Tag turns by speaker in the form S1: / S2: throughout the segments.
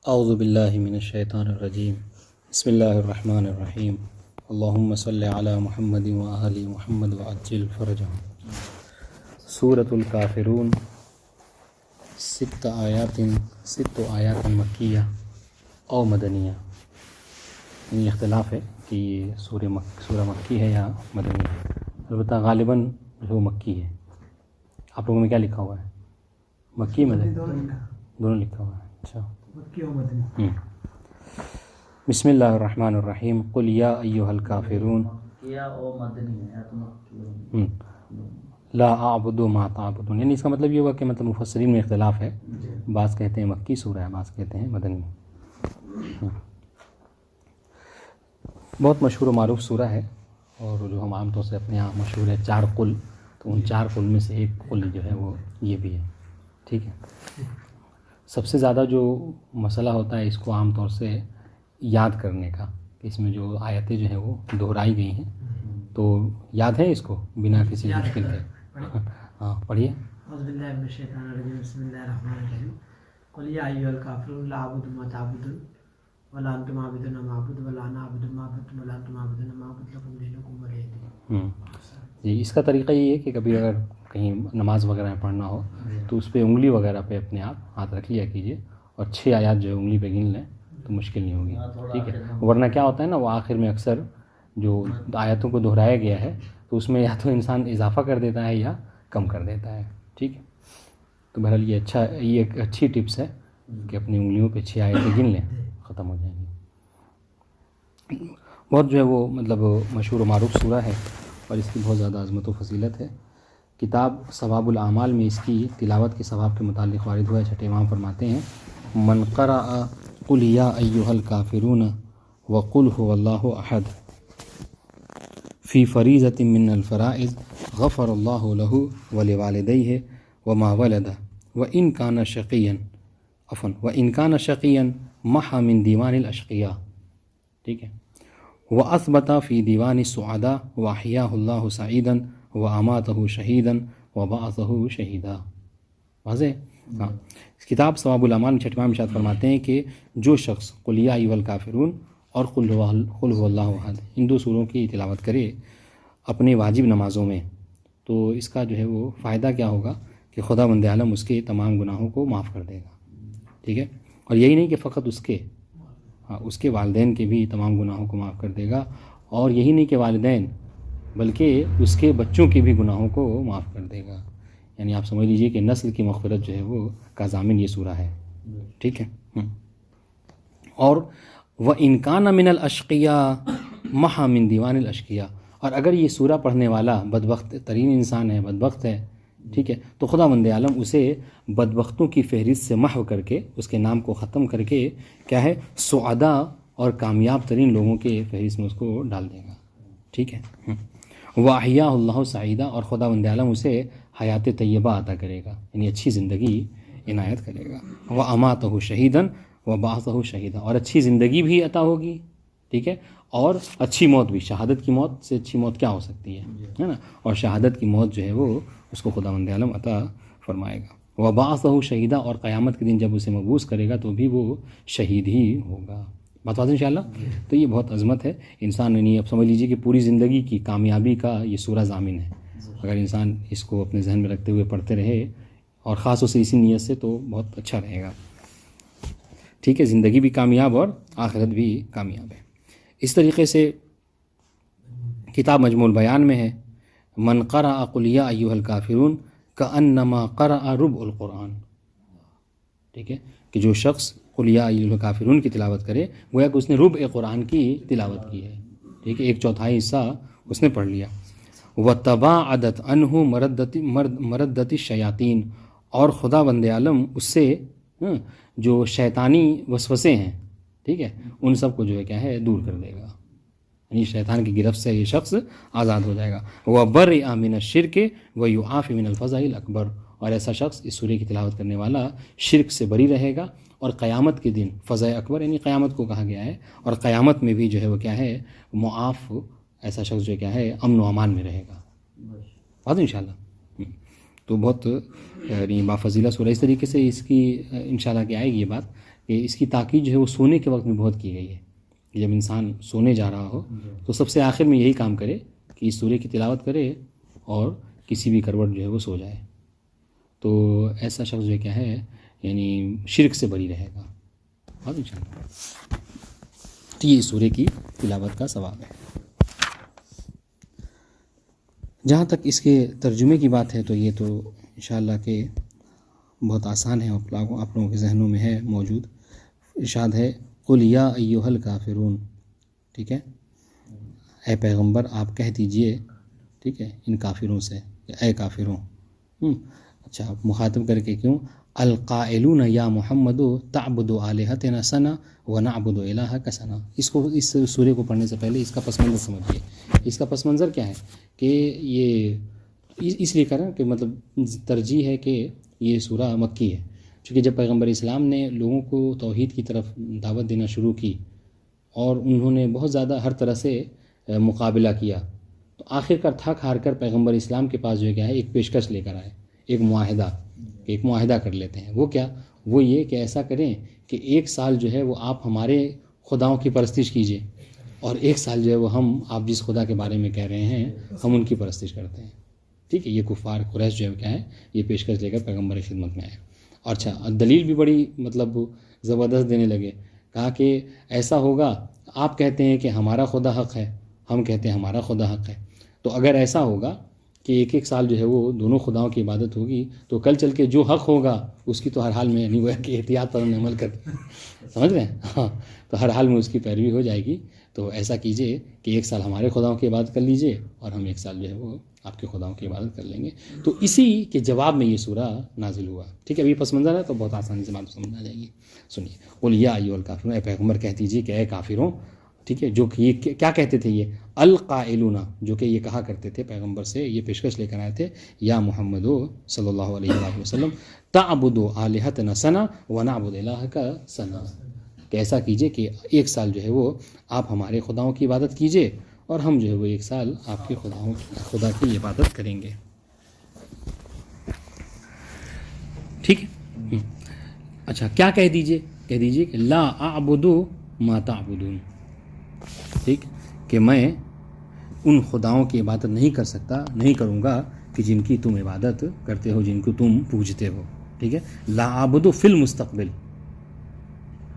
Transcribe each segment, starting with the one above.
S1: اعوذ باللہ من الشیطان الرجیم بسم اللہ الرحمن الرحیم اللہم صلی علی محمد و آل محمد وعجل فرجہم۔ سورۃ الکافرون، ست آیات مکیہ او مدنیہ۔ یعنی اختلاف ہے کہ یہ سورہ مکی ہے یا مدنی ہے، البتہ غالباً جو مکی ہے۔ آپ لوگوں میں کیا لکھا ہوا ہے؟ مکی مدنی دونوں لکھا ہوا ہے۔ اچھا، بسم اللہ الرحمن الرحیم قل یا ایھا الکافرون لا اعبد ما تعبدون۔ یعنی اس کا مطلب یہ ہوا کہ مفسرین میں اختلاف ہے، بعض کہتے ہیں مکی سورہ ہے، بعض کہتے ہیں مدنی۔ بہت مشہور و معروف سورہ ہے، اور جو ہم عام طور سے اپنے یہاں مشہور ہے 4 قل، تو ان 4 قل میں سے ایک قل جو ہے وہ یہ بھی ہے، ٹھیک ہے۔ سب سے زیادہ جو مسئلہ ہوتا ہے اس کو عام طور سے یاد کرنے کا، کہ اس میں جو آیتیں جو ہیں وہ دہرائی گئی ہیں، تو یاد ہے اس کو بنا کسی مشکل کے؟ ہاں پڑھیے۔
S2: اعوذ باللہ من الشیطان الرجیم، بسم اللہ الرحمن الرحیم قل یا ایھا الکافرون لا اعبد ما تعبدون ولا انتم عابدون ما اعبد ولا انا اعبد ما عبدتم ولا انتم عابدون ما اعبد لکم دینکم ولی دین۔
S1: جی، اس کا طریقہ یہ ہے کہ کبھی اگر کہیں نماز وغیرہ میں پڑھنا ہو تو اس پہ انگلی وغیرہ پہ اپنے آپ ہاتھ رکھ لیا کیجیے، اور 6 آیات جو ہے انگلی پہ گن لیں تو مشکل نہیں ہوگی، ٹھیک ہے۔ ورنہ کیا ہوتا ہے نا، وہ آخر میں اکثر جو آیتوں کو دہرایا گیا ہے تو اس میں یا تو انسان اضافہ کر دیتا ہے یا کم کر دیتا ہے، ٹھیک ہے۔ تو بہرحال یہ ایک اچھی ٹپس ہے کہ اپنی انگلیوں پہ 6 آیتیں گن لیں، ختم ہو جائیں گی۔ بہت جو ہے وہ مشہور و معروف سورہ ہے، اور اس کی بہت زیادہ عظمت و فضیلت ہے۔ کتاب ثواب الاعمال میں اس کی تلاوت کے ثواب کے متعلق وارد ہوا ہے۔ چھٹے امام فرماتے ہیں من قرأ قل یا ایھا الکافرون وقل ھو اللہ احد فی فریضۃ من الفرائض غفر اللہ لہ ولوالدیہ وما ولد وان کان شقیا محا من دیوان الاشقیاء، ٹھیک ہے۔ وَأَثْبَتَ فِي دِيوَانِ السُّعَدَاءِ وَأَحْيَاهُ اللَّهُ سَعِيدًا وَأَمَاتَهُ شَهِيدًا وَبَعَثَهُ شَهِيدًا۔ واضح؟ ہاں، کتاب ثواب الاعمال میں چھٹے امام ارشاد فرماتے ہیں کہ جو شخص قل یا ایھا الکافرون اور قل ھو اللہ احد، ان 2 سوروں کی تلاوت کرے اپنے واجب نمازوں میں، تو اس کا جو ہے وہ فائدہ کیا ہوگا کہ خداوند عالم اس کے تمام گناہوں کو معاف کر دے گا، ٹھیک ہے۔ اور یہی نہیں کہ فقط اس کے والدین کے بھی تمام گناہوں کو معاف کر دے گا، اور یہی نہیں کہ والدین بلکہ اس کے بچوں کے بھی گناہوں کو معاف کر دے گا۔ یعنی آپ سمجھ لیجئے کہ نسل کی مغفرت جو ہے وہ کا ضامن یہ سورہ ہے، ٹھیک ہے۔ اور وَإِنْ كَانَ مِنَ الْأَشْقِيَاءِ مَحَا مِنْ دِيوَانِ الْأَشْقِيَاءِ، اور اگر یہ سورہ پڑھنے والا بدبخت ترین انسان ہے، بدبخت ہے، ٹھیک ہے، تو خداوند عالم اسے بدبختوں کی فہرست سے محو کر کے، اس کے نام کو ختم کر کے کیا ہے، سعداء اور کامیاب ترین لوگوں کے فہرست میں اس کو ڈال دے گا، ٹھیک ہے۔ وَأَحْيَاهُ اللَّهُ سَعِيدًا، اور خداوند عالم اسے حیات طیبہ عطا کرے گا، یعنی اچھی زندگی عنایت کرے گا۔ وَأَمَاتَهُ شَهِيدًا وَبَعَثَهُ شَهِيدًا، اور اچھی زندگی بھی عطا ہوگی، ٹھیک ہے، اور اچھی موت بھی، شہادت کی موت سے اچھی موت کیا ہو سکتی ہے نا، اور شہادت کی موت جو ہے وہ اس کو خداوند عالم عطا فرمائے گا۔ وَبَعَثَهُ شَهِيدًا، اور قیامت کے دن جب اسے مبعوث کرے گا تو بھی وہ شہید ہی ہوگا۔ بات واضح انشاءاللہ۔ تو یہ بہت عظمت ہے، انسان یعنی اب سمجھ لیجیے کہ پوری زندگی کی کامیابی کا یہ سورہ ضامن ہے۔ اگر انسان اس کو اپنے ذہن میں رکھتے ہوئے پڑھتے رہے، اور خاص طور سے اسی نیت سے، تو بہت اچھا رہے گا، ٹھیک ہے۔ زندگی بھی کامیاب اور آخرت بھی کامیاب ہے۔ اس طریقے سے کتاب مجموع البیان میں ہے من قرأ قل یا ایھا الکافرون کأنما قرأ ربع القرآن، ٹھیک ہے، کہ جو شخص قل یا ایھا الکافرون کی تلاوت کرے گویا کہ اس نے ربع قرآن کی تلاوت کی ہے، ٹھیک ہے، 1/4 حصہ اس نے پڑھ لیا۔ وَتَبَاعَدَتْ عَنْهُ مَرَدَّةِ الشَّيَاطِينِ، اور خداوند عالم اس سے جو شیطانی وسوسے ہیں، ٹھیک ہے، ان سب کو جو ہے کیا ہے، دور کر دے گا، یعنی شیطان کی گرفت سے یہ شخص آزاد ہو جائے گا۔ وَبَرِئَ مِنَ الشِّرْكِ وَيُعَافِ مِنَ الْفَزَعِ الْأَكْبَرِ، اور ایسا شخص اس سورہ کی تلاوت کرنے والا شرک سے بری رہے گا، اور قیامت کے دن فزع اکبر یعنی قیامت کو کہا گیا ہے، اور قیامت میں بھی جو ہے وہ کیا ہے، معاف، ایسا شخص جو کیا ہے امن و امان میں رہے گا، بات انشاءاللہ۔ تو بہت یعنی بافضیلہ سورہ، اس طریقے سے اس کی انشاءاللہ کہ آئے گی یہ بات کہ اس کی تاکید جو ہے وہ سونے کے وقت میں بہت کی گئی ہے. جب انسان سونے جا رہا ہو تو سب سے آخر میں یہی کام کرے کہ اس سورے کی تلاوت کرے اور کسی بھی کروٹ جو ہے وہ سو جائے. تو ایسا شخص جو کیا ہے یعنی شرک سے بری رہے گا. بات ان شاء اللہ. تو یہ سورے کی تلاوت کا ثواب ہے. جہاں تک اس کے ترجمے کی بات ہے تو یہ تو انشاءاللہ کہ بہت آسان ہے، آپ لوگوں کے ذہنوں میں ہے موجود. ارشاد ہے قل یا ایھا الکافرون، ٹھیک ہے، اے پیغمبر آپ کہہ دیجئے، ٹھیک ہے، ان کافروں سے کہ اے کافروں. اچھا مخاطب کر کے کیوں؟ القائلون یا محمد تعبد آلہتنا سنا ونعبد الہک سنا. اس سورے کو پڑھنے سے پہلے اس کا پس منظر سمجھیے. اس کا پس منظر کیا ہے کہ یہ اس لیے کریں کہ مطلب ترجیح ہے کہ یہ سورہ مکی ہے، چونکہ جب پیغمبر اسلام نے لوگوں کو توحید کی طرف دعوت دینا شروع کی اور انہوں نے بہت زیادہ ہر طرح سے مقابلہ کیا، تو آخر کار تھک ہار کر پیغمبر اسلام کے پاس جو ہے کیا ہے ایک پیشکش لے کر آئے، ایک معاہدہ کر لیتے ہیں. وہ کیا؟ وہ یہ کہ ایسا کریں کہ 1 سال جو ہے وہ آپ ہمارے خداؤں کی پرستش کیجئے اور 1 سال جو ہے وہ آپ جس خدا کے بارے میں کہہ رہے ہیں ہم ان کی پرستش کرتے ہیں. ٹھیک ہے، یہ کفار قریش جو ہے کیا ہے یہ پیشکش لے کر پیغمبر کی خدمت میں آئے. اور اچھا دلیل بھی بڑی مطلب زبردست دینے لگے. کہا کہ ایسا ہوگا، آپ کہتے ہیں کہ ہمارا خدا حق ہے، ہم کہتے ہیں ہمارا خدا حق ہے، تو اگر ایسا ہوگا کہ 1 سال جو ہے وہ دونوں خداؤں کی عبادت ہوگی تو کل چل کے جو حق ہوگا اس کی تو ہر حال میں نہیں ہوا کہ احتیاط پر عمل کر سمجھ رہے ہیں. ہاں، تو ہر حال میں اس کی پیروی ہو جائے گی. تو ایسا کیجئے کہ 1 سال ہمارے خداؤں کی عبادت کر لیجئے اور ہم 1 سال جو ہے وہ آپ کے خداؤں کی عبادت کر لیں گے. تو اسی کے جواب میں یہ سورہ نازل ہوا. ٹھیک ہے، ابھی پس منظر ہے تو بہت آسانی سے بات سمجھ آ جائے گی. سنیے قل یا ایھا الکافرون، اے پیغمبر کہہ دیجیے کہ اے کافروں. ٹھیک ہے، جو کہ یہ کیا کہتے تھے؟ یہ القائلون، جو کہ یہ کہا کرتے تھے پیغمبر سے، یہ پیشکش لے کر آئے تھے، یا محمد صلی اللہ علیہ وآلہ وسلم تعبدوا آلہتنا سنا ونعبد الہک سنا، کہ ایسا کیجئے کہ 1 سال جو ہے وہ آپ ہمارے خداؤں کی عبادت کیجئے اور ہم جو ہے وہ 1 سال آپ کے خدا کی عبادت کریں گے. ٹھیک ہے. اچھا کیا کہہ دیجئے کہ لا اعبد ما تعبدون، ٹھیک، کہ میں ان خداؤں کی عبادت نہیں کر سکتا، نہیں کروں گا کہ جن کی تم عبادت کرتے ہو، جن کو تم پوجتے ہو. ٹھیک ہے، لا اعبد فی المستقبل.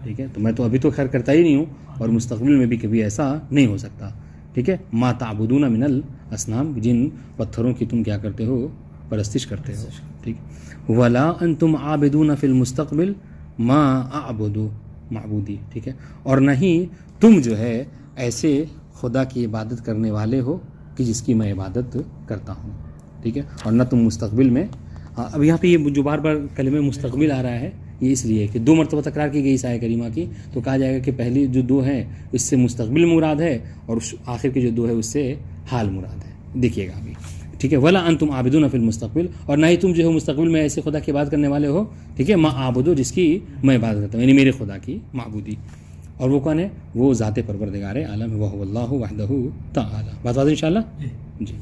S1: ٹھیک ہے، تو میں تو ابھی تو خیر کرتا ہی نہیں ہوں اور مستقبل میں بھی کبھی ایسا نہیں ہو سکتا. ٹھیک ہے، ما تعبدون من الاصنام، جن پتھروں کی تم کیا کرتے ہو؟ پرستش کرتے ہو. ٹھیک، ولا انتم عابدون فی المستقبل ما اعبد معبودی. ٹھیک ہے، اور نہیں تم جو ہے ایسے خدا کی عبادت کرنے والے ہو کہ جس کی میں عبادت کرتا ہوں. ٹھیک ہے، اور نہ تم مستقبل میں. اب یہاں پہ یہ جو بار بار کلمہ مستقبل آ رہا ہے یہ اس لیے کہ 2 مرتبہ تکرار کی گئی اس آیہ کریمہ کی، تو کہا جائے گا کہ پہلی جو 2 ہیں اس سے مستقبل مراد ہے اور آخر کے جو 2 ہے اس سے حال مراد ہے. دیکھیے گا ابھی. ٹھیک ہے، ولا انتم عابدون فی المستقبل، اور نہ ہی تم جو ہے مستقبل میں ایسے خدا کی عبادت کرنے والے ہو. ٹھیک ہے، ما اعبدو، جس کی میں عبادت کرتا ہوں، یعنی میرے خدا کی معبودی. اور وہ کون ہے؟ وہ ذات پروردگار عالم ہے، وہو اللہ وحدہ تعالی. بات واضح انشاءاللہ. جی.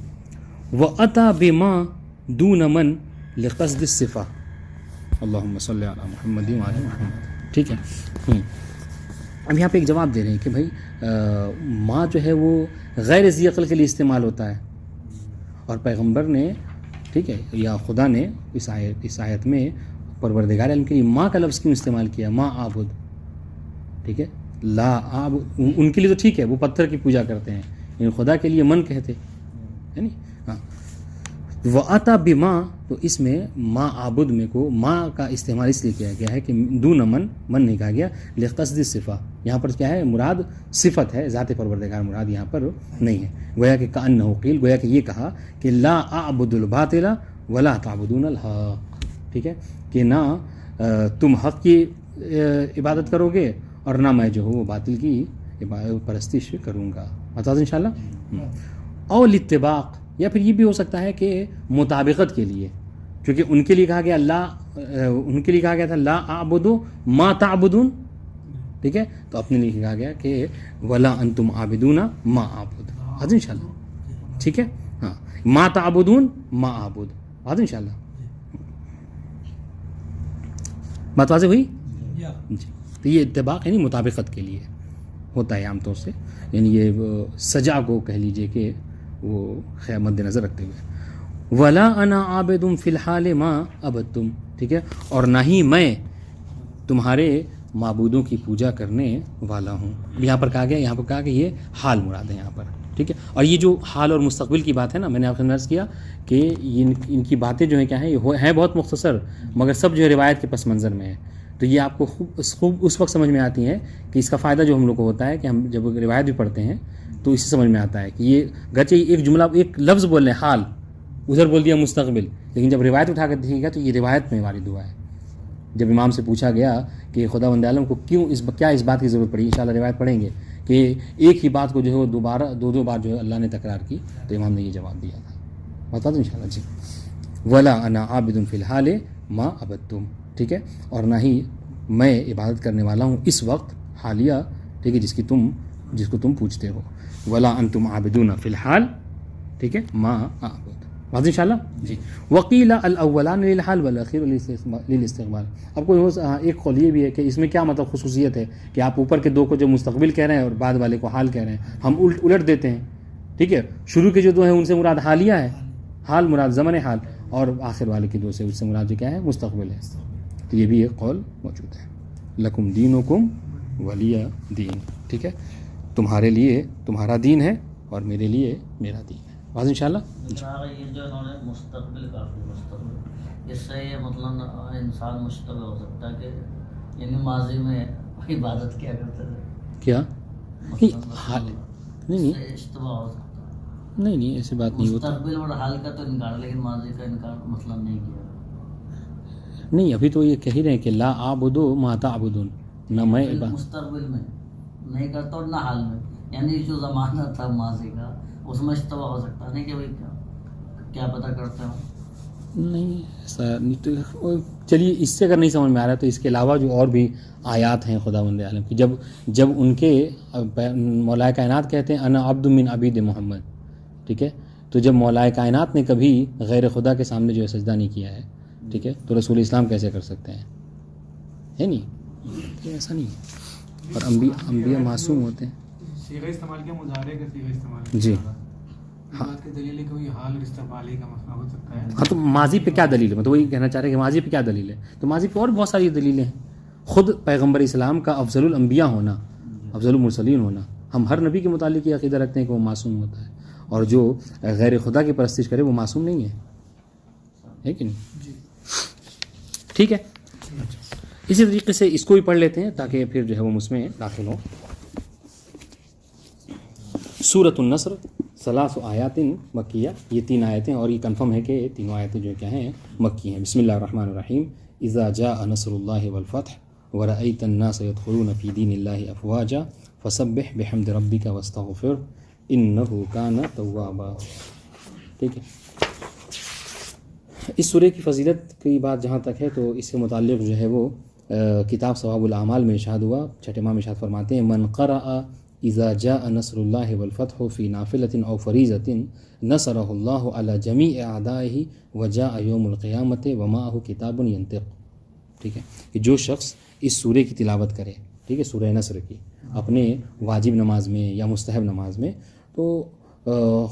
S1: وَأَتَى بِمَا دُونَ مَنْ لِقَصْدِ الصِّفَةِ. اللہم صلی علی محمد وعلی محمد. ٹھیک ہے. اب یہاں پہ ایک جواب دے رہے ہیں کہ بھائی ماں جو ہے وہ غیر ذی عقل کے لیے استعمال ہوتا ہے، اور پیغمبر نے، ٹھیک ہے، یا خدا نے اس آیت میں پروردگار عالم کے لیے ماں کا لفظ کیوں استعمال کیا؟ ماں عابد. ٹھیک ہے، لا عابد ان کے لیے تو ٹھیک ہے، وہ پتھر کی پوجا کرتے ہیں، لیکن خدا کے لیے من کہتے ہے نا. ہاں، وَأَتَى بِمَا، تو اس میں ماں عابد میں کو ماں کا استعمال اس لیے کیا گیا ہے کہ دون من نہیں کہا گیا، لقصد الصفہ. یہاں پر کیا ہے؟ مراد صفت ہے، ذات پروردگار مراد یہاں پر نہیں ہے. گویا کہ کأنہ قیل، گویا کہ یہ کہا کہ لا اعبد الباطل ولا تعبدون الحق. ٹھیک ہے، کہ نہ تم حق کی عبادت کرو گے اور نہ میں جو ہوں وہ باطل کی پرستش کروں گا. بتا دیں انشاءاللہ. اور الاتباق، یا پھر یہ بھی ہو سکتا ہے کہ مطابقت کے لیے، کیونکہ ان کے لیے کہا گیا ان کے لیے کہا گیا تھا لا اعبد ما تعبدون. ٹھیک ہے، تو اپنے لیے کہا گیا کہ ولا انتم عابدون ما اعبد. بات انشاءاللہ. ٹھیک ہے، ہاں، ما تعبدون ما اعبد. بات انشاءاللہ. بات واضح ہوئی؟ جی. تو یہ اتباق یعنی مطابقت کے لیے ہوتا ہے عام طور سے، یعنی یہ سجا کو کہہ لیجئے کہ وہ خیر مد نظر رکھتے ہوئے. ولا انا عابد فی الحال ما عبدتم، ٹھیک ہے، اور نہ ہی میں تمہارے معبودوں کی پوجا کرنے والا ہوں. یہاں پر کہا گیا، یہاں پر کہا کہ یہ حال مراد ہے یہاں پر، ٹھیک ہے. اور یہ جو حال اور مستقبل کی بات ہے نا، میں نے آپ کو عرض کیا کہ ان کی باتیں جو ہیں کیا ہیں، یہ ہیں بہت مختصر، مگر سب جو ہے روایت کے پس منظر میں ہے. تو یہ آپ کو خوب اس وقت سمجھ میں آتی ہے کہ اس کا فائدہ جو ہم لوگ کو ہوتا ہے کہ ہم جب روایت بھی پڑھتے ہیں تو اس سے سمجھ میں آتا ہے کہ یہ گرچہ ایک جملہ ایک لفظ بول رہے ہیں حال، ادھر بول دیا مستقبل، لیکن جب روایت اٹھا کر دیکھیں گا تو یہ روایت میں وارد ہوا ہے. جب امام سے پوچھا گیا کہ خدا بند عالم کو کیا اس بات کی ضرورت پڑی، انشاءاللہ روایت پڑھیں گے کہ ایک ہی بات کو جو ہے وہ دو بار جو ہے اللہ نے تکرار کی، تو امام نے یہ جواب دیا تھا. بتا دوں انشاءاللہ. جی. ولا انا عابد فی الحال ما عبدتم، ٹھیک ہے، اور نہ ہی میں عبادت کرنے والا ہوں اس وقت حالیہ، ٹھیک ہے، جس کو تم پوچھتے ہو. ولا انتم عابدون فی الحال، ٹھیک ہے، ما اعبد. واضح انشاءاللہ. جی. وقیل الاولان للحال والاخیر للاستقبال. اب کوئی ایک قول یہ بھی ہے کہ اس میں کیا مطلب خصوصیت ہے کہ آپ اوپر کے دو کو جو مستقبل کہہ رہے ہیں اور بعد والے کو حال کہہ رہے ہیں، ہم الٹ دیتے ہیں، ٹھیک ہے. شروع کے جو دو ہیں ان سے مراد حالیہ ہے، حال مراد زمن حال، اور آخر والے کی دو سے اس سے مراد جو کیا ہے مستقبل ہے. تو یہ بھی ایک قول موجود ہے. لکم دینکم ولی دین، ٹھیک ہے، تمہارے لیے تمہارا دین ہے اور میرے لیے میرا دین ہے. واضح انشاءاللہ.
S3: یہ جو انہوں نے مستقبل اس سے یہ مطلب انسان مشتبہ ہو سکتا ہے کہ یعنی ماضی میں عبادت کیا کرتے تھے،
S1: کیا حال نہیں
S3: اشتباہ ہو سکتا ہے.
S1: نہیں ایسی بات نہیں ہوتی.
S3: مستقبل اور حال کا تو انکار، لیکن ماضی کا انکار مطلب نہیں کیا.
S1: نہیں، ابھی تو یہ کہہ رہے ہیں کہ لا اعبدو ما تعبدون، نہ میں
S3: مستقبل میں نہیں کرتا اور نہ حال میں، یعنی جو زمانہ تھا ماضی کا اس میں اشتباہ ہو سکتا نہیں کہ بھائی کیا پتہ کرتے ہوں.
S1: نہیں ایسا نہیں. تو چلیے اس سے اگر نہیں سمجھ میں آ رہا تو اس کے علاوہ جو اور بھی آیات ہیں خدا بند عالم کی، جب ان کے مولائے کائنات کہتے ہیں انا عبد من عبید محمد، ٹھیک ہے، تو جب مولائے کائنات نے کبھی غیر خدا کے سامنے جو ہے سجدہ نہیں کیا ہے، ٹھیک ہے، تو رسول اسلام کیسے کر سکتے ہیں؟ ہے نہیں، ایسا نہیں ہے. اور انبیاء معصوم ہوتے ہیں.
S4: صیغہ استعمال کیا، مضارع کا صیغہ استعمال
S1: جی.
S4: ہاں، بات کی دلیل ہے کہ وہی حال اور استقبالی کا مسئلہ ہو سکتا ہے.
S1: ہاں، تو ماضی پہ کیا دلیل ہے؟ میں تو وہی کہنا چاہ رہے ہیں کہ ماضی پہ کیا دلیل ہے. تو ماضی پہ اور بہت ساری دلیلیں ہیں. خود پیغمبر اسلام کا افضل الانبیاء ہونا، افضل المرسلین ہونا، ہم ہر نبی کے متعلق یہ عقیدہ رکھتے ہیں کہ وہ معصوم ہوتا ہے، اور جو غیر خدا کی پرستش کرے وہ معصوم نہیں ہے کہ نہیں؟ ٹھیک ہے. اسی طریقے سے اس کو بھی پڑھ لیتے ہیں تاکہ پھر جو ہے وہ اس میں داخل ہو. سورۃ النصر ثلاث آیات مکیہ، یہ 3 آیتیں، اور یہ کنفرم ہے کہ تینوں آیتیں جو کیا ہیں مکی ہیں. بسم اللہ الرحمن الرحیم. اذا جاء نصر اللہ والفتح ورأيت الناس يدخلون في دين الله افواجا فسبح بحمد ربك واستغفر انه كان توابا. ٹھیک ہے. اس سورہ کی فضیلت کی بات جہاں تک ہے تو اس سے متعلق جو ہے وہ کتاب ثواب الاعمال میں ارشاد ہوا. چھٹے امام ارشاد فرماتے ہیں من قرأ اذا جاء نصر اللہ والفتح فی نافلۃ او فریضۃ نصرہ اللہ علی جمیع اعدائہ وجاء یوم القیامۃ ومعہ کتاب ینطق. ٹھیک ہے، کہ جو شخص اس سورہ کی تلاوت کرے، ٹھیک ہے، سورہ نصر کی، اپنے واجب نماز میں یا مستحب نماز میں، تو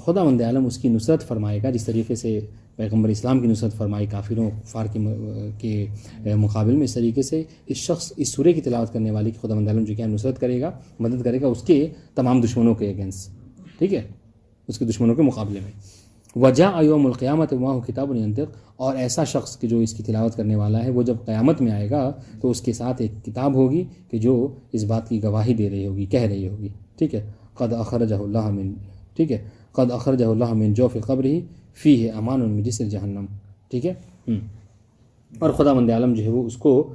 S1: خدا بند عالم اس کی نصرت فرمائے گا، جس طریقے سے پیغمبر اسلام کی نصرت فرمائی کافروں کفار کے مقابل میں. اس طریقے سے اس شخص اس سورہ کی تلاوت کرنے والے کی خدا بند عالم جو کیا نصرت کرے گا، مدد کرے گا اس کے تمام دشمنوں کے اگینسٹ، ٹھیک ہے، اس کے دشمنوں کے مقابلے میں. وجاء یوم القیامۃ ومعہ کتاب ینطق. اور ایسا شخص کہ جو اس کی تلاوت کرنے والا ہے وہ جب قیامت میں آئے گا تو اس کے ساتھ ایک کتاب ہوگی کہ جو اس بات کی گواہی دے رہی ہوگی، کہہ رہی ہوگی، ٹھیک ہے، قد اخرجہ اللہ من، ٹھیک ہے، قد اخرجہ اللہ من جوف قبرہ فیہ امان من جسر جہنم. ٹھیک ہے. اور خدا بند عالم جو ہے وہ اس کو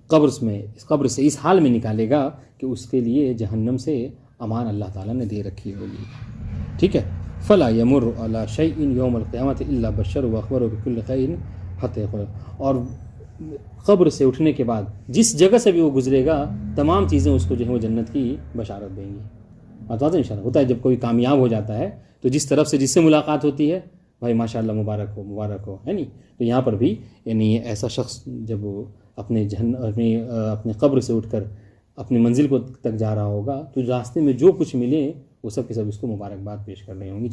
S1: قبر سے اس حال میں نکالے گا کہ اس کے لیے جہنم سے امان اللہ تعالیٰ نے دے رکھی ہوگی. ٹھیک ہے. فلا یمر علی شیء یوم القیامۃ الا بشر واخبر بکل خیر حتی خلق. اور قبر سے اٹھنے کے بعد جس جگہ سے بھی وہ گزرے گا تمام چیزیں اس کو جو ہے وہ جنت کی بشارت دیں گی. بتاتے ہیں انشاءاللہ ہوتا ہے جب کوئی کامیاب ہو جاتا ہے تو جس طرف سے جس سے ملاقات ہوتی ہے بھائی ماشاءاللہ مبارک ہو، ہے نہیں. تو یہاں پر بھی یعنی ایسا شخص جب اپنے قبر سے اٹھ کر اپنی منزل کو تک جا رہا ہوگا تو راستے میں جو کچھ ملے وہ سب کے سب اس کو مبارکباد پیش کر رہی ہوں گی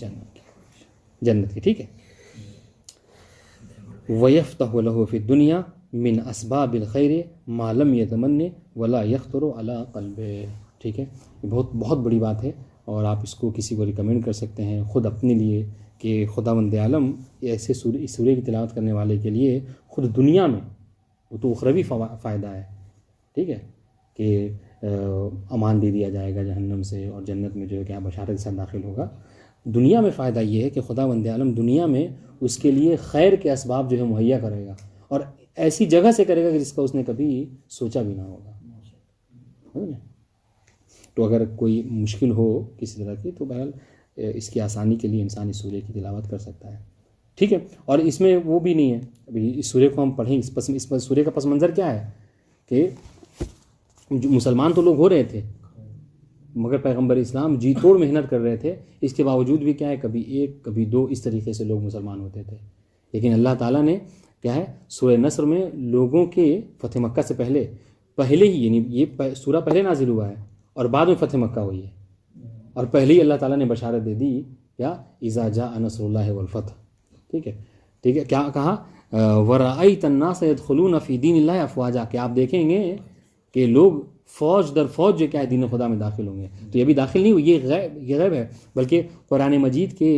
S1: جنت کی. ٹھیک ہے. وَيَفْتَحُ لَهُ فِي الدُّنْيَا مِنْ أَسْبَابِ الْخَيْرِ مَا لَمْ يَتَمَنَّ وَلَا يَخْطُرُ عَلَىٰ قَلْبِهِ. ٹھیک ہے. یہ بہت بڑی بات ہے اور آپ اس کو کسی کو ریکمینڈ کر سکتے ہیں خود اپنے لیے کہ خداوند عالم ایسے سورے کی تلاوت کرنے والے کے لیے خود دنیا میں وہ تو اخروی فائدہ ہے. ٹھیک ہے کہ امان دے دیا جائے گا جہنم سے اور جنت میں جو ہے کہ بشارت کے ساتھ داخل ہوگا. دنیا میں فائدہ یہ ہے کہ خداوند عالم دنیا میں اس کے لیے خیر کے اسباب جو ہے مہیا کرے گا اور ایسی جگہ سے کرے گا کہ جس کا اس نے کبھی سوچا بھی نہ ہوگا. تو اگر کوئی مشکل ہو کسی طرح کی تو بہرحال اس کی آسانی کے لیے انسان اس سورے کی تلاوت کر سکتا ہے. ٹھیک ہے. اور اس میں وہ بھی نہیں ہے. ابھی اس سورے کو ہم پڑھیں اس سورے کا پس منظر کیا ہے کہ مسلمان تو لوگ ہو رہے تھے مگر پیغمبر اسلام جی توڑ محنت کر رہے تھے. اس کے باوجود بھی کیا ہے کبھی ایک کبھی دو اس طریقے سے لوگ مسلمان ہوتے تھے. لیکن اللہ تعالیٰ نے کیا ہے سورہ نصر میں لوگوں کے فتح مکہ سے پہلے ہی یعنی یہ سورہ پہلے نازل ہوا ہے اور بعد میں فتح مکہ ہوئی ہے اور پہلے ہی اللہ تعالیٰ نے بشارت دے دی کیا اذا جاء نصر اللہ والفتح. ٹھیک ہے. کیا کہا وَرَأَيْتَ النَّاسَ يَدْخُلُونَ فِي دِينِ اللَّهِ أَفْوَاجًا کہ آپ دیکھیں گے کہ لوگ فوج در فوج جو کیا ہے دین خدا میں داخل ہوں گے. تو یہ بھی داخل نہیں ہوئی یہ غیب ہے بلکہ قرآن مجید کے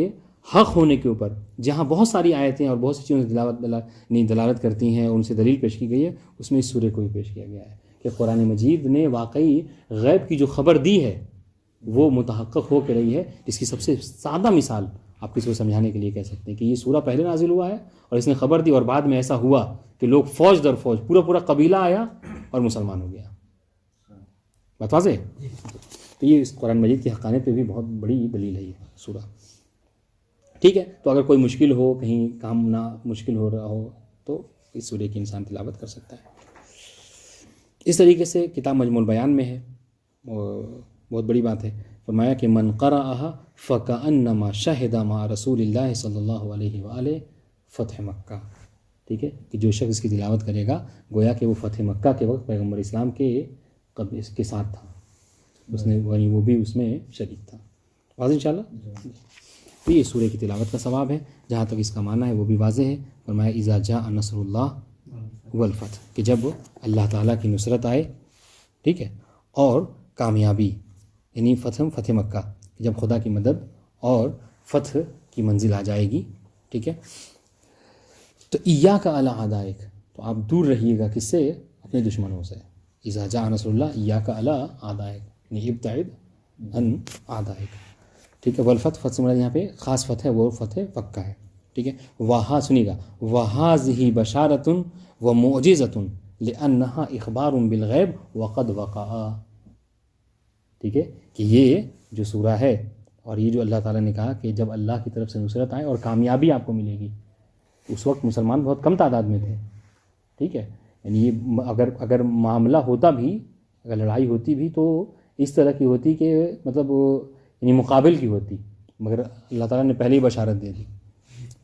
S1: حق ہونے کے اوپر جہاں بہت ساری آیتیں اور بہت سی چیزیں دلالت کرتی ہیں ان سے دلیل پیش کی گئی ہے اس میں اس سورے کو بھی پیش کیا گیا ہے کہ قرآن مجید نے واقعی غیب کی جو خبر دی ہے وہ متحقق ہو کے رہی ہے. اس کی سب سے سادہ مثال آپ کسی کو سمجھانے کے لیے کہہ سکتے ہیں کہ یہ سورہ پہلے نازل ہوا ہے اور اس نے خبر دی اور بعد میں ایسا ہوا کہ لوگ فوج در فوج پورا قبیلہ آیا اور مسلمان ہو گیا. بات واضح. تو یہ اس قرآن مجید کی حقانیت پہ بھی بہت بڑی دلیل ہے یہ سورہ. ٹھیک ہے. تو اگر کوئی مشکل ہو کہیں کام نہ مشکل ہو رہا ہو تو اس سورے کی انسان تلاوت کر سکتا ہے. اس طریقے سے کتاب مجموع البیان میں ہے بہت بڑی بات ہے. فرمایا کہ من قرأها فكأنما شهد مع رسول اللہ صلی اللہ علیہ وآلہ فتح مکہ. ٹھیک ہے کہ جو شخص کی تلاوت کرے گا گویا کہ وہ فتح مکہ کے وقت پیغمبر اسلام کے ساتھ تھا اس نے وہ بھی اس میں شریک تھا. واضح انشاءاللہ. تو یہ سورہ کی تلاوت کا ثواب ہے. جہاں تک اس کا معنی ہے وہ بھی واضح ہے. فرمایا اذا جاء نصر اللہ والفتح کہ جب اللہ تعالیٰ کی نصرت آئے. ٹھیک ہے. اور کامیابی یعنی فتح مکہ جب خدا کی مدد اور فتح کی منزل آ جائے گی. ٹھیک ہے. تو ایاک علی اعدائک تو آپ دور رہیے گا کس سے اپنے دشمنوں سے. اذا جاء نصر اللہ ایاک علی اعدائک یعنی ابتعد عن اعدائک. ٹھیک ہے. والفتح فتح سے مراد یہاں پہ خاص فتح ہے وہ فتح پکا ہے. ٹھیک ہے. وہاں سنیے گا وہذہ بشارۃ ومعجزۃ لانھا اخبار بالغیب وقد وقع. ٹھیک ہے کہ یہ جو سورہ ہے اور یہ جو اللہ تعالیٰ نے کہا کہ جب اللہ کی طرف سے نصرت آئے اور کامیابی آپ کو ملے گی. اس وقت مسلمان بہت کم تعداد میں تھے. ٹھیک ہے. یعنی یہ اگر معاملہ ہوتا بھی اگر لڑائی ہوتی بھی تو اس طرح کی ہوتی کہ مطلب یعنی مقابل کی ہوتی مگر اللہ تعالیٰ نے پہلے ہی بشارت دے دی.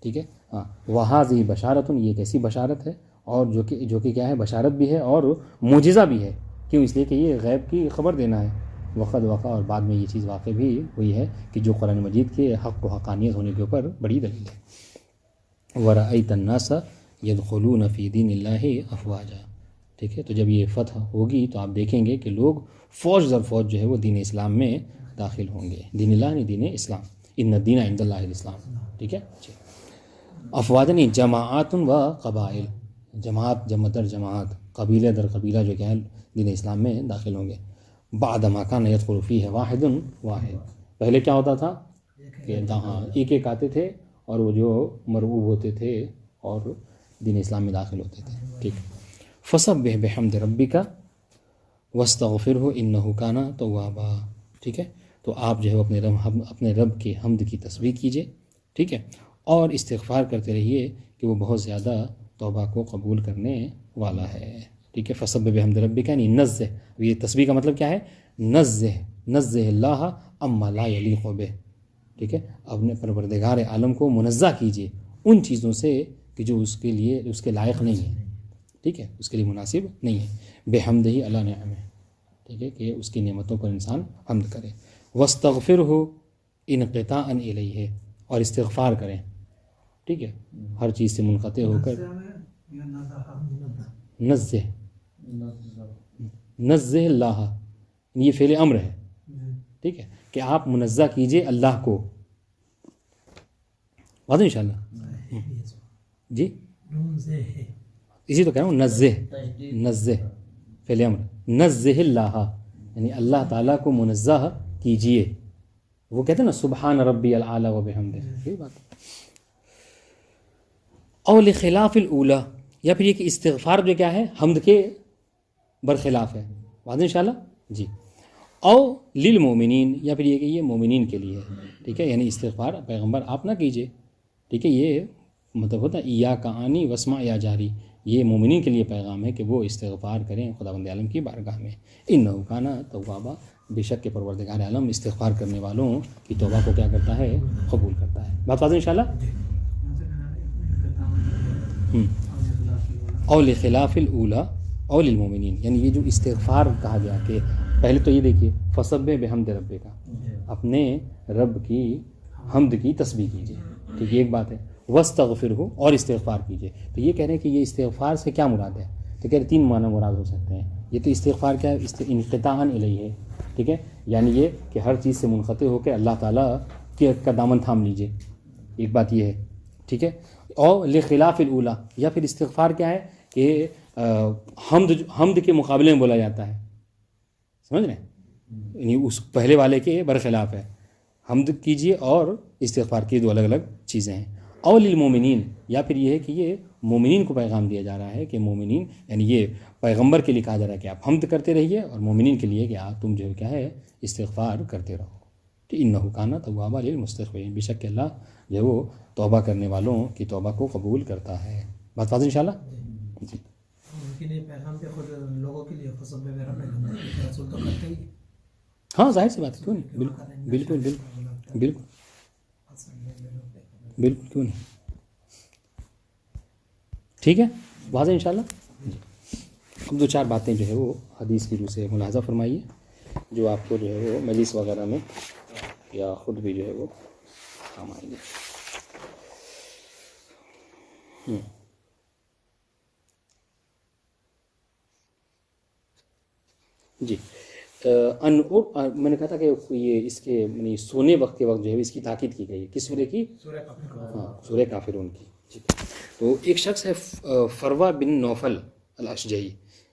S1: ٹھیک ہے. ہاں وہذہ بشارت یہ ایک ایسی بشارت ہے اور جو کہ کیا ہے بشارت بھی ہے اور معجزہ بھی ہے. کیوں؟ اس لیے کہ یہ غیب کی خبر دینا ہے. وقت وقع اور بعد میں یہ چیز واقع بھی ہوئی ہے کہ جو قرآن مجید کے حق و حقانیت ہونے کے اوپر بڑی دلیل ہے. وَرَأَيْتَ النَّاسَ يَدْخُلُونَ فِي دِينِ اللَّهِ أَفْوَاجًا. ٹھیک ہے. تو جب یہ فتح ہوگی تو آپ دیکھیں گے کہ لوگ فوج در فوج جو ہے وہ دین اسلام میں داخل ہوں گے. دین اللہ نہیں دین اسلام. ان الدین عند اللہ الاسلام. ٹھیک ہے. افواجا نہیں جماعات و قبائل. جماعت جمع در جماعت قبیلہ در قبیلہ جو کہ ہیں دین اسلام میں داخل ہوں گے. بعد ما کان يدخل فیہ واحد. پہلے کیا ہوتا تھا کہ ہاں ایک آتے تھے اور وہ جو مرعوب ہوتے تھے اور دین اسلام میں داخل ہوتے تھے. ٹھیک. فسبح بحمد ربک واستغفرہ انہ کان توابا. ٹھیک ہے. تو آپ جو ہے اپنے رب کے حمد کی تسبیح کیجئے. ٹھیک ہے. اور استغفار کرتے رہیے کہ وہ بہت زیادہ توبہ کو قبول کرنے والا ہے. ٹھیک ہے. فسبح بحمد ربک یعنی نزہ. یہ تسبیح کا مطلب کیا ہے؟ نزہ اللہ اما لا یلیق بہ. ٹھیک ہے. اپنے پروردگار عالم کو منزہ کیجیے ان چیزوں سے کہ جو اس کے لیے اس کے لائق نہیں ہے. ٹھیک ہے، اس کے لیے مناسب نہیں ہے. بحمدہ اللہ نعمہ، ٹھیک ہے، کہ اس کی نعمتوں پر انسان حمد کرے. واستغفرہ انقطاعا الیہ، اور استغفار کریں، ٹھیک ہے، ہر چیز سے منقطع ہو کر. نزہ، نزہ اللہ، یہ فعل امر ہے، ٹھیک ہے، کہ آپ منزہ کیجئے اللہ کو. واضح انشاءاللہ. جی اسی تو کہہ رہا ہوں، نزہ، نزہ فعل امر، نزہ اللہ، یعنی اللہ تعالیٰ کو منزہ کیجئے. وہ کہتے ہیں نا سبحان ربی العلی و بحمدہ، یہی بات. او لخلاف الاولی، یا پھر یہ کہ استغفار جو کیا ہے حمد کے برخلاف ہے. واضح انشاءاللہ. جی. او للمومنین، یا پھر یہ کہ یہ مومنین کے لیے ہے، ٹھیک ہے، یعنی استغفار پیغمبر آپ نہ کیجئے، ٹھیک ہے، یہ مطلب ہوتا ہے ایاک آنی واسمع یا جاری، یہ مومنین کے لیے پیغام ہے کہ وہ استغفار کریں خداوند عالم کی بارگاہ میں. انہ کان توابا، بے شک کہ پروردگار عالم استغفار کرنے والوں کی توبہ کو کیا کرتا ہے، قبول کرتا ہے. بات واضح انشاءاللہ. او لخلاف الاولی او للمومنین، یعنی یہ جو استغفار کہا گیا کہ پہلے تو یہ دیکھیے فسبح بحمد ربک، اپنے رب کی حمد کی تسبیح کیجیے، ٹھیک ہے، ایک بات ہے. واستغفرہ، اور استغفار کیجیے. تو یہ کہہ رہے ہیں کہ یہ استغفار سے کیا مراد ہے، تو کہہ رہے 3 معنی مراد ہو سکتے ہیں. یہ تو استغفار کیا ہے، انقطاعا الیہ ہے، ٹھیک ہے، یعنی یہ کہ ہر چیز سے منقطع ہو کے اللہ تعالیٰ کا دامن تھام لیجیے، ایک بات یہ ہے، ٹھیک ہے. اور لخلاف الاولی، یا پھر استغفار کیا ہے کہ حمد کے مقابلے میں بولا جاتا ہے، سمجھ رہے ہیں، یعنی اس پہلے والے کے برخلاف ہے. حمد کیجیے اور استغفار کی 2 الگ الگ چیزیں ہیں. او للمومنین، یا پھر یہ ہے کہ یہ مومنین کو پیغام دیا جا رہا ہے کہ مومنین، یعنی یہ پیغمبر کے لیے کہا جا رہا ہے کہ آپ حمد کرتے رہیے، اور مومنین کے لیے کہ آپ تم جو ہے کیا ہے استغفار کرتے رہو. تو انہ کان توابا للمستغفرین، بے شک کہ اللہ جو ہے وہ توبہ کرنے والوں کی توبہ کو قبول کرتا ہے. بات واضح انشاءاللہ. جی.
S2: ان کے لیے پیغام پہ خود لوگوں کے لیے فسبح بحمدہ رسول تو کرتے ہی.
S1: ہاں ظاہر سی بات ہے، کیوں نہیں، بالکل بالکل بالکل بالکل بالکل، کیوں نہیں، ٹھیک ہے، واضح انشاءاللہ. جی. اب 2-4 باتیں جو ہے وہ حدیث کی روح سے ملاحظہ فرمائیے، جو آپ کو جو ہے وہ مجلس وغیرہ میں یا خود بھی جو ہے وہ کام آئیں گے. جی. میں نے کہا تھا کہ یہ اس کے یعنی سونے وقت کے وقت جو ہے اس کی تاکید کی گئی ہے، کس سورہ کی؟ ہاں، سورہ کافرون کی. جی. تو ایک شخص ہے فروہ بن نوفل الاشجعی،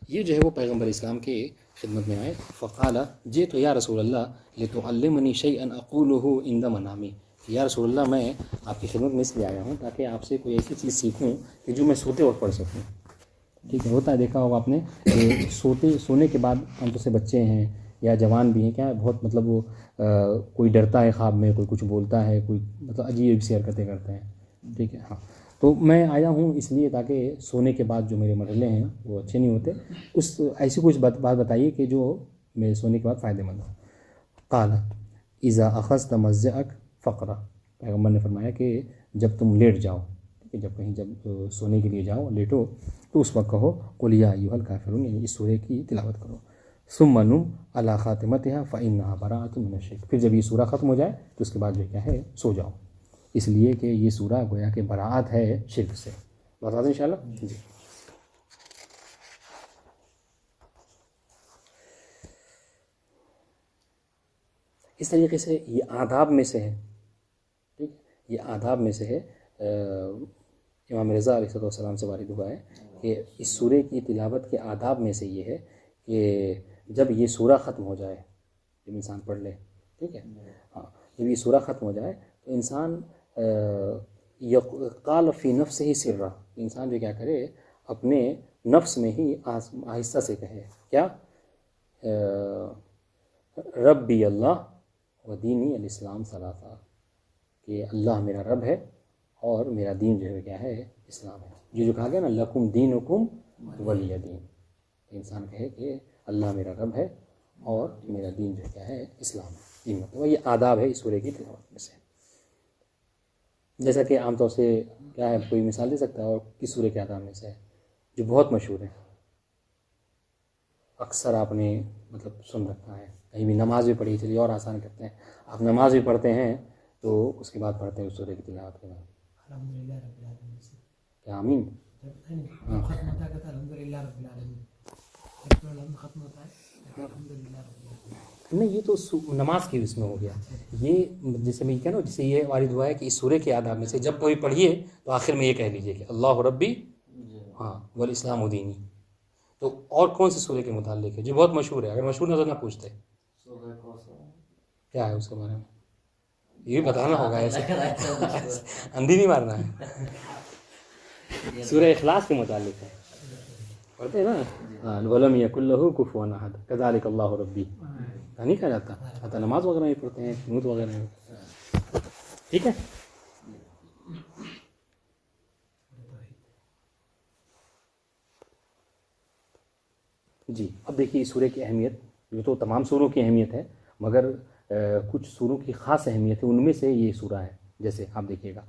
S1: یہ جو ہے وہ پیغمبر اسلام کے خدمت میں آئے. فقال جئت یا رسول اللہ لتعلمنی شیئا اقولہ عند منامی، یا رسول اللہ میں آپ کی خدمت میں اس لیے آیا ہوں تاکہ آپ سے کوئی ایسی چیز سیکھوں کہ جو میں سوتے وقت پڑھ سکوں. ٹھیک ہے، ہوتا ہے، دیکھا ہوگا آپ نے کہ سونے کے بعد عام طور سے بچے ہیں یا جوان بھی ہیں کیا بہت مطلب وہ کوئی ڈرتا ہے خواب میں، کوئی کچھ بولتا ہے، کوئی مطلب عجیب سی حرکتیں کرتے ہیں. ٹھیک ہے. ہاں، تو میں آیا ہوں اس لیے تاکہ سونے کے بعد جو میرے مرحلے ہیں وہ اچھے نہیں ہوتے، اس ایسی کچھ بات بتائیے کہ جو میرے سونے کے بعد فائدہ مند ہو. قال اذا اخذت مضجعک فقرا، پیغمبر نے فرمایا کہ جب تم لیٹ جاؤ، جب کہیں جب سونے کے لیے جاؤ لیٹو تو اس وقت کہو قل یا ایھا الکافرون، یعنی اس سورہ کی تلاوت کرو. ثم نم علی خاتمتها فانها براءۃ من الشرک، پھر جب یہ سورہ ختم ہو جائے تو اس کے بعد جو کیا ہے سو جاؤ، اس لیے کہ یہ سورہ گویا کہ براءت ہے شرک سے. بتا دیں انشاءاللہ. جی. اس طریقے سے یہ آداب میں سے ہے، ٹھیک، یہ آداب میں سے ہے. امام رضا علیہ السلام سے وارد ہوا ہے کہ اس سورہ کی تلاوت کے آداب میں سے یہ ہے کہ جب یہ سورہ ختم ہو جائے، جب انسان پڑھ لے، ٹھیک ہے، ہاں، جب یہ سورہ ختم ہو جائے تو انسان قال فی نفسہ ہی سرا، انسان جو کیا کرے اپنے نفس میں ہی آہستہ سے کہے کیا، ربی اللہ و دینی الاسلام ثلاثہ، کہ اللہ میرا رب ہے اور میرا دین جو ہے کیا ہے اسلام ہے. یہ جو کہا گیا نا لکم دینکم ولی دین، انسان کہے کہ اللہ میرا رب ہے اور میرا دین جو کیا ہے اسلام ہے. یہ مطلب یہ آداب ہے اس سورہ کی تلاوت میں سے. جیسا کہ عام طور سے کیا ہے، کوئی مثال دے سکتا ہے اور کس سورہ کے آداب میں سے ہے جو بہت مشہور ہے، اکثر آپ نے مطلب سن رکھا ہے، کہیں بھی نماز بھی پڑھی، چلیے اور آسان کرتے ہیں، آپ نماز بھی پڑھتے ہیں تو اس کے بعد پڑھتے ہیں اس سورہ کی تلاوت کے بعد
S2: الحمدللہ رب العالمین سے
S1: کیا آمین؟
S2: جب ختم ہوتا ہے الحمدللہ رب العالمین، جب تو الحمد ختم ہوتا ہے الحمدللہ رب العالمین۔
S1: نہیں، یہ تو نماز کی اس میں ہو گیا، یہ جیسے میں کہہ رہا ہوں، جیسے یہ ہماری دعا ہے کہ اس سورہ کے آداب میں سے جب کوئی پڑھیے تو آخر میں یہ کہہ لیجیے کہ اللہ ربی ہاں والاسلام دینی۔ تو اور کون سے سورہ کے متعلق ہے جو بہت مشہور ہے؟ اگر مشہور نظر نہ پوچھتے کیا ہے اس کے بارے میں، یہ بھی بتانا ہوگا، ایسے اندھی نہیں مارنا ہے۔ سورہ اخلاص کے متعلق ہے، پڑھتے ہیں نا، وَلَمْ يَكُنْ لَهُ كُفُوًا أَحَدٌ كَذَلِكَ اللَّهُ رَبِّي، نہیں کہا جاتا، حتیٰ نماز وغیرہ نہیں پڑھتے ہیں، قنوت وغیرہ نہیں، ٹھیک ہے۔ جی اب دیکھیے اس سورہ کی اہمیت، یہ تو تمام سوروں کی اہمیت ہے، مگر کچھ سوروں کی خاص اہمیت ہے، ان میں سے یہ سورہ ہے۔ جیسے آپ دیکھیے گا،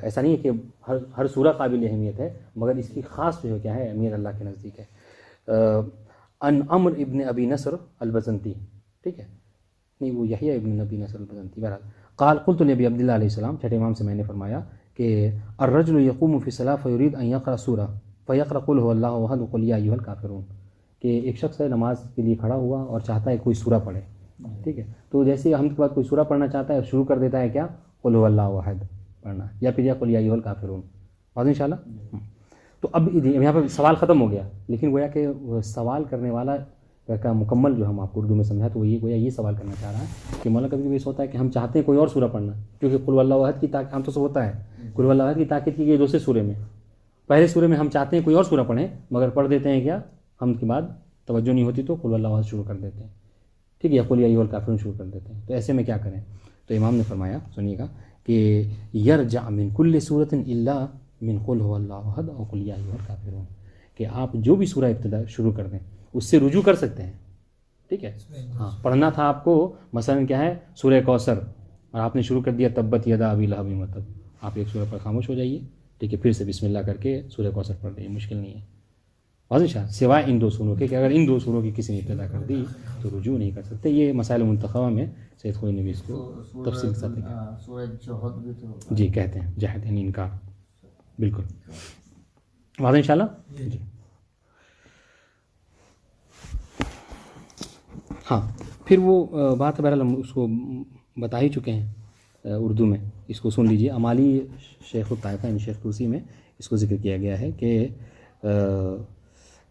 S1: ایسا نہیں ہے کہ ہر سورہ قابل اہمیت ہے، مگر اس کی خاص جو ہے کیا ہے، اہمیت اللہ کے نزدیک ہے۔ ان عمر ابن ابی نصر البزنتی، ٹھیک ہے، نہیں وہ یحییٰ ابن ابی نصر البزنتی، بہرحال قال قلت لنبی عبداللہ علیہ السلام، چھٹے امام سے میں نے فرمایا کہ الرجل یقوم فی الصلاۃ فیرید ان یقرأ سورہ فیقرأ قل هو اللہ احد وقل یا ایھا الکافرون، کہ ایک شخص ہے نماز کے لیے کھڑا ہوا اور چاہتا ہے کوئی سورہ پڑھے، ٹھیک ہے، تو جیسے ہم کے بعد کوئی سورہ پڑھنا چاہتا ہے شروع کر دیتا ہے کیا، قل هو اللہ احد پڑھنا، یا پھر یا قل یا ایھا الکافرون، بات انشاءاللہ۔ تو اب یہاں پہ سوال ختم ہو گیا، لیکن گویا کہ سوال کرنے والا کا مکمل جو ہم آپ کو اردو میں سمجھا تو وہ یہ گویا یہ سوال کرنا چاہ رہا ہے کہ مولانا کبھی کبھی ایسا ہوتا ہے کہ ہم چاہتے ہیں کوئی اور سورہ پڑھنا، کیونکہ قل واللہ احد کی طاقت ہم تو سب ہوتا ہے، قل واللہ احد کی طاقت کی گئی دوسرے سورے میں، پہلے سورے میں ہم چاہتے ہیں کوئی اور سورہ پڑھیں مگر پڑھ دیتے ہیں کیا، ہم کے بعد توجہ نہیں ہوتی تو قل واللہ احد شروع کر دیتے ہیں، ٹھیک ہے، یا قل یا ایھا الکافرون شروع کر دیتے ہیں، تو ایسے میں کیا کریں؟ تو امام نے فرمایا، سنیے گا کہ یرجع من کل سورۃ الا من قل هو اللہ احد او قل یا ایھا الکافرون، کہ آپ جو بھی سورہ ابتدا شروع کر دیں اس سے رجوع کر سکتے ہیں، ٹھیک ہے، ہاں پڑھنا تھا آپ کو مثلا کیا ہے سورہ کوثر، اور آپ نے شروع کر دیا تبت یدا ابی لہب وتب، آپ ایک سورہ پر خاموش ہو جائیے، ٹھیک ہے، پھر سے بسم اللہ کر کے سورہ کوثر پڑھ دیں، مشکل نہیں ہے، واضح شاہ، سوائے ان دو سوروں کے کہ اگر ان دو سوروں کی کسی نے ابتدا کر دی تو رجوع نہیں کر سکتے۔ یہ مسائل منتخبہ میں سید خوئی نے بھی اس کو تفصیل کے ساتھ لکھا،
S3: سورہ جوہد بھی تو
S1: جی کہتے ہیں جہد یعنی انکار، بالکل واضح انشاءاللہ۔ جی ہاں پھر وہ بات بہرحال ہم اس کو بتا ہی چکے ہیں اردو میں، اس کو سن لیجئے، امالی شیخ الطائفہ یعنی شیخ طوسی میں اس کو ذکر کیا گیا ہے کہ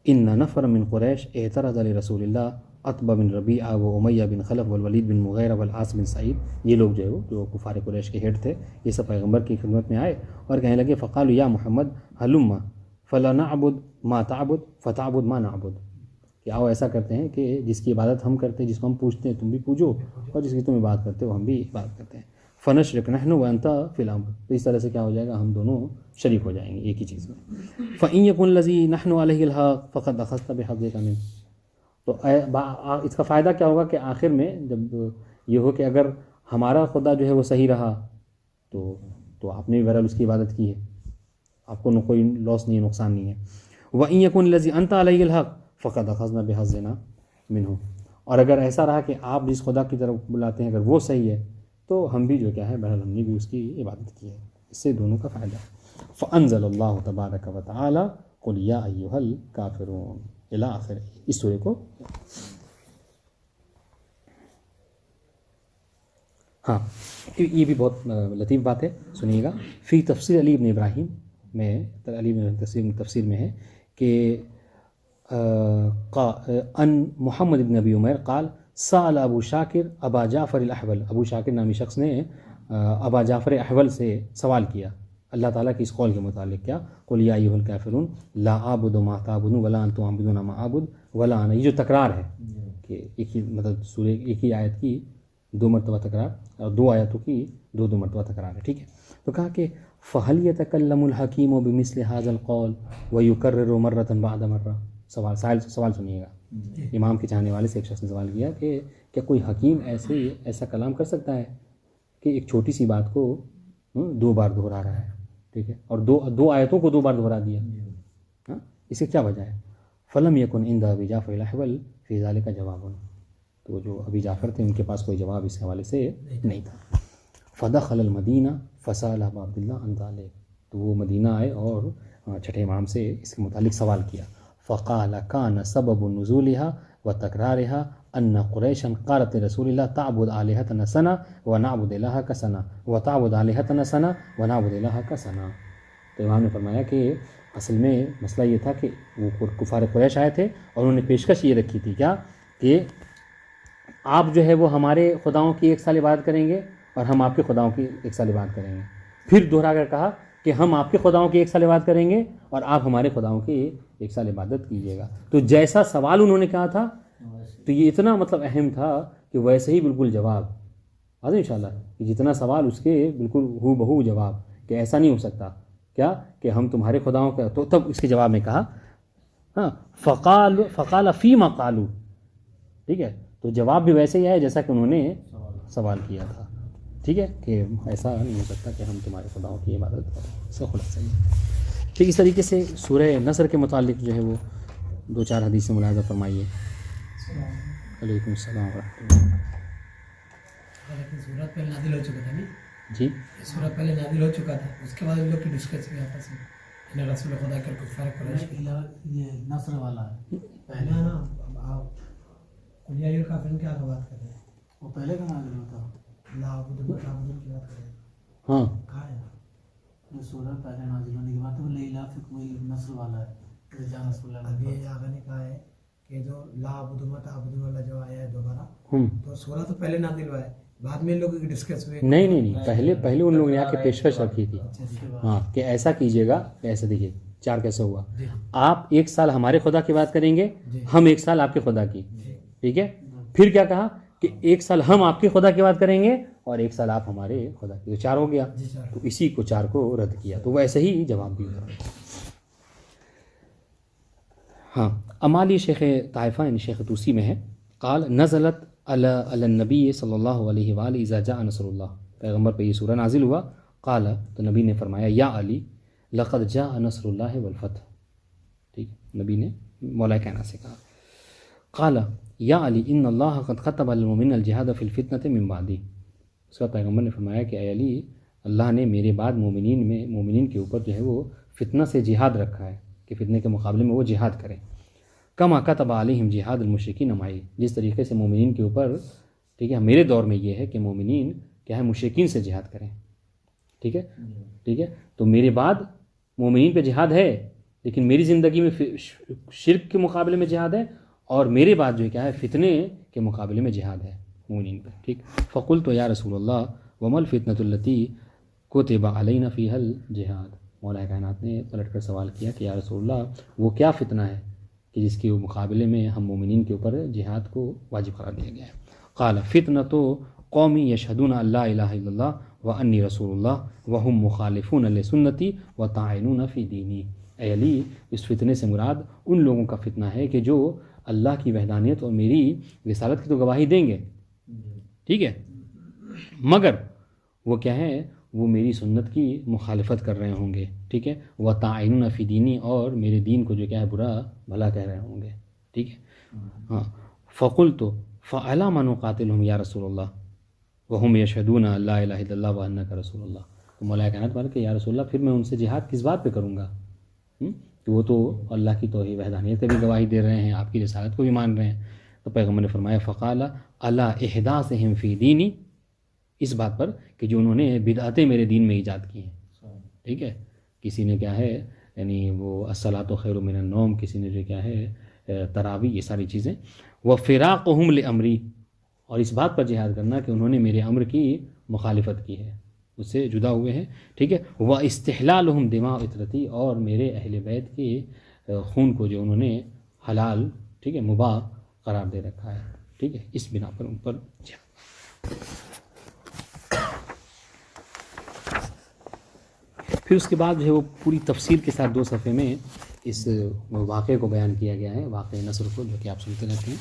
S1: ان نفر من قریش اعترض لرسول اللہ عتبہ بن ربیعہ و امیہ بن خلف والولید بن مغیرہ والعاص بن سعید، یہ لوگ جو ہے وہ جو کفار قریش کے ہیڈ تھے، یہ سب پیغمبر کی خدمت میں آئے اور کہنے لگے فقالوا یا محمد ہلم فلا نعبد ما تعبد فتعبد ما نعبد، کہ آؤ ایسا کرتے ہیں کہ جس کی عبادت ہم کرتے ہیں، جس کو ہم پوجتے ہیں تم بھی پوجو، اور جس کی تم عبادت کرتے ہو ہم بھی عبادت کرتے ہیں، فنشرک نحن وانت فی الامر، تو اس طرح سے کیا ہو جائے گا، ہم دونوں شریک ہو جائیں گے ایک ہی چیز میں۔ فإن يكن الذي نحن عليه الحق فقد أخذت بحظك منه، تو اس کا فائدہ کیا ہوگا کہ آخر میں جب یہ ہو کہ اگر ہمارا خدا جو ہے وہ صحیح رہا تو آپ نے بھی بہرحال اس کی عبادت کی ہے، آپ کو کوئی لاس نہیں ہے، نقصان نہیں ہے۔ وإن يكن الذي أنت عليه الحق فقد أخذنا بحظنا منه، اور اگر ایسا رہا کہ آپ جس خدا کی طرف بلاتے ہیں اگر وہ صحیح ہے تو ہم بھی جو کیا ہے بہرحال ہم نے بھی اس کی عبادت کی ہے، اس سے دونوں کا فائدہ۔ فأنزل اللہ تبارک و تعالی قل یا ایھا الکافرون الی آخر، اس سورے کو ہاں یہ بھی بہت لطیف بات ہے، سنیے گا، فی تفسیر علی ابن ابراہیم میں، علی ابن تفسیر میں ہے کہ ان محمد ابن ابی عمیر قال سأل ابو شاکر ابا جعفر الاحول، ابو شاکر نامی شخص نے ابا جعفر احول سے سوال کیا اللہ تعالیٰ کی اس قول کے متعلق، کیا قل یا ایھا الکافرون لا اعبد ما تعبدون ولا انتم عابدون ما اعبد ولا انا، یہ جو تکرار ہے کہ ایک ہی مطلب سورہ ایک ہی آیت کی دو مرتبہ تکرار اور دو آیتوں کی دو مرتبہ تکرار ہے، ٹھیک ہے، تو کہا کہ فهل يتكلم الحکیم بمثل هذا القول ويكرر مرة بعد مرة، سوال سنیے گا، امام کے چاہنے والے سے ایک شخص نے سوال کیا کہ کیا کوئی حکیم ایسا کلام کر سکتا ہے کہ ایک چھوٹی سی بات کو دو بار دہرا رہا ہے، ٹھیک ہے، اور دو آیتوں کو دو بار دہرا دیا، ہاں اس کی کیا وجہ ہے؟ فلم یکن عند ابی جعفر الاحول فی ذلک جواب، تو جو ابی جعفر تھے ان کے پاس کوئی جواب اس حوالے سے نہیں تھا. فدخل المدینہ فسأل ابا عبداللہ عن ذلک، تو وہ مدینہ آئے اور چھٹے امام سے اس کے متعلق سوال کیا. فقال کان سبب نزولها وتکرارها ان قریشا قالت رسول اللہ تعبد آلہتنا سنہ ونعبد الہک سنہ وتعبد آلہتنا سنہ ونعبد الہک سنہ. تو امام نے فرمایا کہ اصل میں مسئلہ یہ تھا کہ وہ کفار قریش آئے تھے اور انہوں نے پیشکش یہ رکھی تھی کیا کہ آپ جو ہے وہ ہمارے خداؤں کی ایک سال عبادت کریں گے اور ہم آپ کے خداؤں کی ایک سال عبادت کریں گے. پھر دوہرا کر کہا کہ ہم آپ کے خداؤں کی ایک سال عبادت کریں گے اور آپ ہمارے خداؤں کی ایک سال عبادت کیجیے گا. تو جیسا سوال انہوں نے کہا تھا تو یہ اتنا مطلب اہم تھا کہ ویسے ہی بالکل جواب آج انشاءاللہ کہ جتنا سوال اس کے بالکل ہو بہو جواب، کہ ایسا نہیں ہو سکتا کیا کہ ہم تمہارے خداؤں کا. تو تب اس کے جواب میں کہا ہاں فقال فیما قالوا، ٹھیک ہے. تو جواب بھی ویسے ہی ہے جیسا کہ انہوں نے سوال کیا تھا، ٹھیک ہے، کہ ایسا نہیں ہو سکتا کہ ہم تمہارے خداؤں کی عبادت کریں. اس کا خلاصہ ہے. ٹھیک اس طریقے سے سورہ نصر کے متعلق جو ہے وہ 2-4 حدیث سے ملاحظہ فرمائیے. علیکم السلام ورحمۃ اللہ.
S2: سورت پہلے نازل ہو چکا تھا نہیں
S1: جی
S2: سورت پہلے نازل ہو چکا تھا، اس کے بعد ان لوگ کی ڈسکس ہوئی آپس میں ان رسول خدا کے کفار قریش.
S4: یہ نصر والا ہے
S2: پہلے نا کلیہ الکافرون کیا بات کر رہے ہیں؟
S4: وہ پہلے کا نازل ہوتا
S2: لا عبد و تعبد کی بات کر رہے ہیں.
S1: ہاں
S2: کہاں ہے؟
S4: یہ سورہ پہلے نازل ہونے کے بعد وہ لیلا فکم نصر والا ہے جان رسول اللہ.
S2: ابھی یہ آگے نے کہا ہے کہ جو لا عبد و تعبد والا جو آیا ہے دوبارہ، تو سورہ تو پہلے نازل ہوا ہے، بعد میں ان لوگوں کی ڈسکس ہوئی.
S1: نہیں پہلے ان لوگوں نے آ کے پیشکش رکھی تھی ہاں کہ ایسا کیجیے گا. ایسا دیکھیے 4 کیسے ہوا. آپ 1 سال ہمارے خدا کی بات کریں گے، ہم 1 سال آپ کے خدا کی، ٹھیک ہے. پھر کیا کہا کہ 1 سال ہم آپ کے خدا کی بات کریں گے اور 1 سال آپ ہمارے خدا کی. تو 4 ہو گیا. تو اسی کو 4 کو رد کیا. تو ویسے ہی جواب بھی ہوا. ہاں امالی شیخ طائفہ یعنی شیخ توسی میں ہے. قال نزلت علی النبی صلی اللہ علیہ وآلہ اذا جاء نصر اللہ، پیغمبر پہ یہ سورہ نازل ہوا. قال تو نبی نے فرمایا یا علی لقد جاء نصر اللہ والفتح. ٹھیک نبی نے مولا کائنات سے کہا. قال یا علی ان اللہ قد كتب للمؤمنین الجہاد فی الفتنۃ من بعدی. اس کا پیغمبر نے فرمایا کہ اے علی اللہ نے میرے بعد مومنین کے اوپر جو ہے وہ فتنہ سے جہاد رکھا ہے کہ فتنے کے مقابلے میں وہ جہاد کریں. کما كتب علیہم جہاد المشرکین معی، جس طریقے سے مومنین کے اوپر، ٹھیک ہے، میرے دور میں یہ ہے کہ مومنین کیا ہے مشرکین سے جہاد کریں. ٹھیک ہے. تو میرے بعد مومنین پہ جہاد ہے لیکن میری زندگی میں شرک کے مقابلے میں جہاد ہے، اور میرے بعد جو کیا ہے فتنے کے مقابلے میں جہاد ہے مومنین پہ. ٹھیک. فقلت یا رسول اللہ وما الفتنۃ التی کتب علینا فیہا الجہاد. مولا کائنات نے پلٹ کر سوال کیا کہ یا رسول اللہ وہ کیا فتنہ ہے کہ جس کے مقابلے میں ہم مومنین کے اوپر جہاد کو واجب قرار دیا گیا ہے. قال فتنۃ قومی یشہدون ان لا الہ الا اللہ وانی رسول اللہ وہم مخالفون لسنتی وطاعنون فی دینی. اے علی اس فتنے سے مراد ان لوگوں کا فتنہ ہے کہ جو اللہ کی وحدانیت اور میری رسالت کی تو گواہی دیں گے، ٹھیک ہے، مگر وہ کیا ہے وہ میری سنت کی مخالفت کر رہے ہوں گے. ٹھیک ہے. وطاعنون فی دینی، اور میرے دین کو جو کیا ہے برا بھلا کہہ رہے ہوں گے. ٹھیک ہے. ہاں فقلت فعلی ما نقاتلہم یا رسول اللہ وہم یشہدون ان لا الہ الا اللہ وانک رسول اللہ. تو مولا کائنات بول کہ یا رسول اللہ پھر میں ان سے جہاد کس بات پہ کروں گا کہ وہ تو اللہ کی توحید وحدانیت کی بھی گواہی دے رہے ہیں، آپ کی رسالت کو بھی مان رہے ہیں. تو پیغمبر نے فرمایا فقال الا احداثہم فی دینی، اس بات پر کہ جو انہوں نے بدعتیں میرے دین میں ایجاد کی ہیں. ٹھیک ہے. کسی نے کیا ہے یعنی وہ الصلاۃ خیر من النوم، کسی نے جو کیا ہے تراویح، یہ ساری چیزیں. وفراقہم لامری، اور اس بات پر جہاد کرنا کہ انہوں نے میرے امر کی مخالفت کی ہے، اس سے جدا ہوئے ہیں. ٹھیک ہے. واستحلالہم دماء اطرتی، اور میرے اہل بیت کے خون کو جو انہوں نے حلال، ٹھیک ہے، مباح قرار دے رکھا ہے. ٹھیک ہے. اس بنا پر ان پر جہاد. پھر اس کے بعد جو ہے وہ پوری تفصیل کے ساتھ 2 صفحے میں اس واقعے کو بیان کیا گیا ہے، واقعہ نصر کو، جو کہ آپ سنتے رہتے ہیں.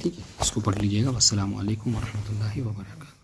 S1: ٹھیک ہے. اس کو پڑھ لیجیے گا. والسلام علیکم ورحمۃ اللہ وبرکاتہ.